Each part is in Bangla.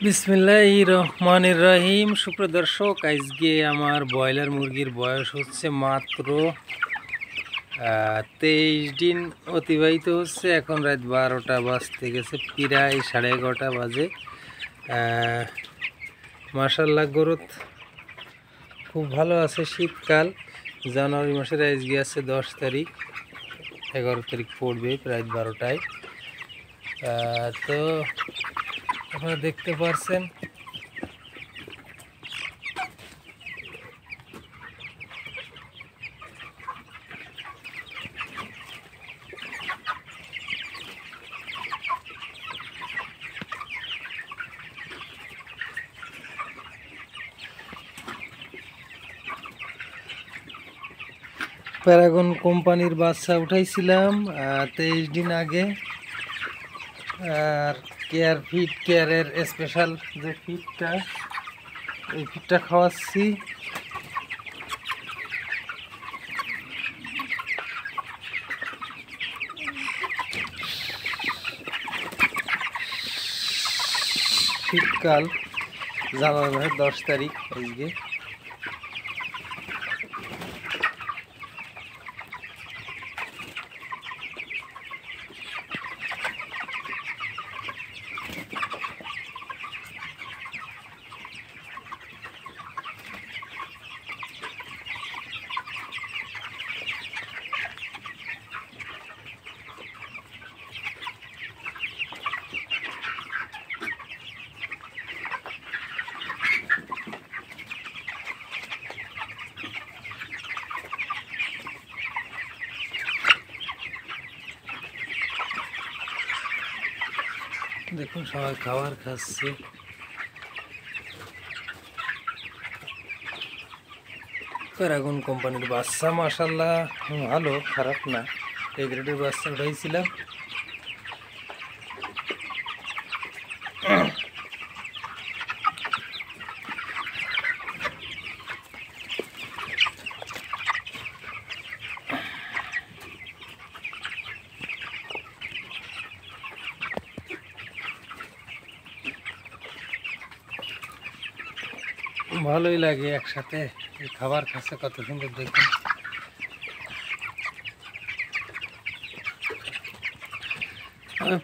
বিসমিল্লাহির রহমানির রহিম। সুপ্রদর্শক, আজকে আমার ব্রয়লার মুরগির বয়স হচ্ছে মাত্র 23 দিন অতিবাহিত হচ্ছে। এখন রাত 12টা বাজতে গেছে, প্রায় 11:30 বাজে। মাশাল্লাহ গ্রোথ খুব ভালো আছে। শীতকাল, জানুয়ারি মাসের আজকে আছে 10 তারিখ, 11 তারিখ পড়বে প্রায় 12টায়। তো আপনারা দেখতে পাচ্ছেন প্যারাগন কোম্পানির বাচ্চা উঠাইছিলাম 23 দিন আগে। আর কেয়ারের স্পেশাল যে ফিডটা, এই ফিডটা খাওয়াচ্ছি। শীতকাল, জানুয়ারি মাসের 10 তারিখ আজকে। দেখুন সবাই খাবার খাচ্ছে। প্যারাগন কোম্পানির বাচ্চা মাশাল্লাহ ভালো, খারাপ না। এই গ্রেডের বাচ্চা উঠাইছিলাম। ভালোই লাগে একসাথে এই খাবার খাচ্ছে, কত সুন্দর দেখুন।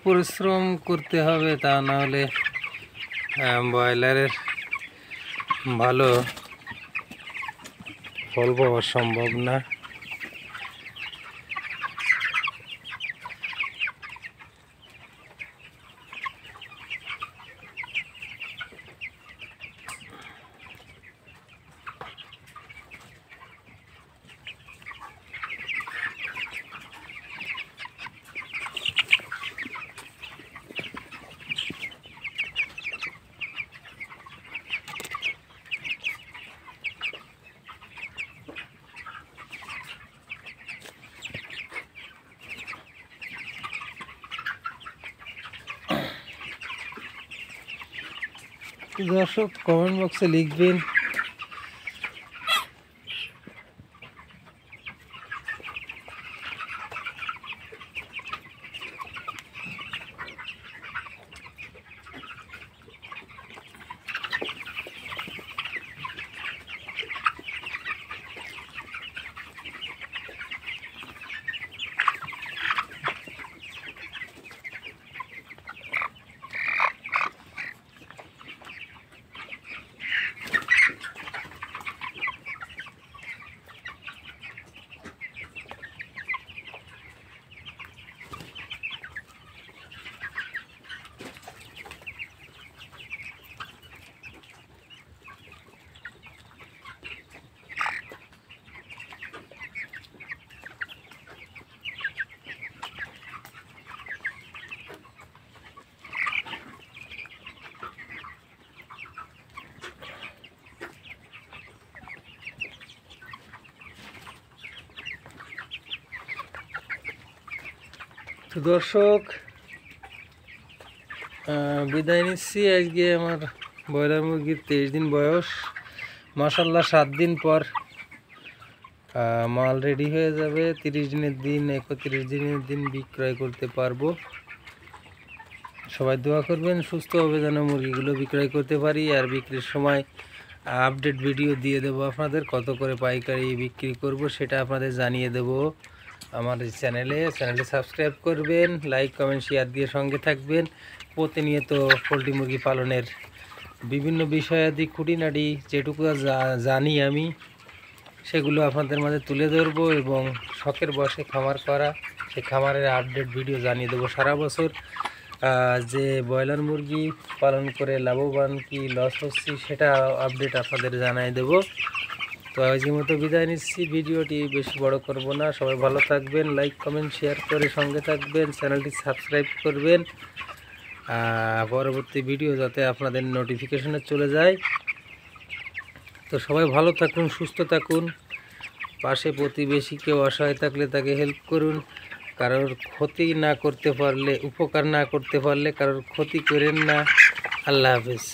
পরিশ্রম করতে হবে, তা না হলে ব্রয়লারের ভালো ফল পাওয়া সম্ভব না। দর্শক, কমেন্ট বক্সে লিখবেন তো দর্শক, বিদায় নিচ্ছি। আজকে আমার ব্রয়লার মুরগির 23 দিন বয়স। মাশাল্লাহ 7 দিন পর মাল রেডি হয়ে যাবে। 30 দিনের দিন, 31 দিনের দিন বিক্রয় করতে পারবো। সবাই দোয়া করবেন সুস্থভাবে যেন মুরগিগুলো বিক্রয় করতে পারি। আর বিক্রির সময় আপডেট ভিডিও দিয়ে দেবো আপনাদের, কত করে পাইকারি বিক্রি করব সেটা আপনাদের জানিয়ে দেব আমার এই চ্যানেলে সাবস্ক্রাইব করবেন, লাইক কমেন্ট শেয়ার দিয়ে সঙ্গে থাকবেন। প্রতিনিয়ত পোলট্রি মুরগি পালনের বিভিন্ন বিষয়াদি খুঁটিনাটি যেটুকু জানি আমি সেগুলো আপনাদের মাঝে তুলে ধরবো, এবং শখের বসে খামার করা সেই খামারের আপডেট ভিডিও জানিয়ে দেবো। সারা বছর যে ব্রয়লার মুরগি পালন করে লাভবান কি লস হচ্ছি সেটা আপডেট আপনাদের জানিয়ে দেব। তো আজকের মতো বিদায় নিচ্ছি, ভিডিওটি বেশি বড় করব না। সবাই ভালো থাকবেন, লাইক কমেন্ট শেয়ার করে সঙ্গে থাকবেন, চ্যানেলটি সাবস্ক্রাইব করবেন পরবর্তী ভিডিও যাতে আপনাদের নোটিফিকেশনে চলে যায়। তো সবাই ভালো থাকুন, সুস্থ থাকুন, পাশে প্রতিবেশী কেউ অসহায় থাকলে তাকে হেল্প করুন। কারোর ক্ষতি না করতে পারলে, উপকার না করতে পারলে কারোর ক্ষতি করেন না। আল্লাহ হাফেজ।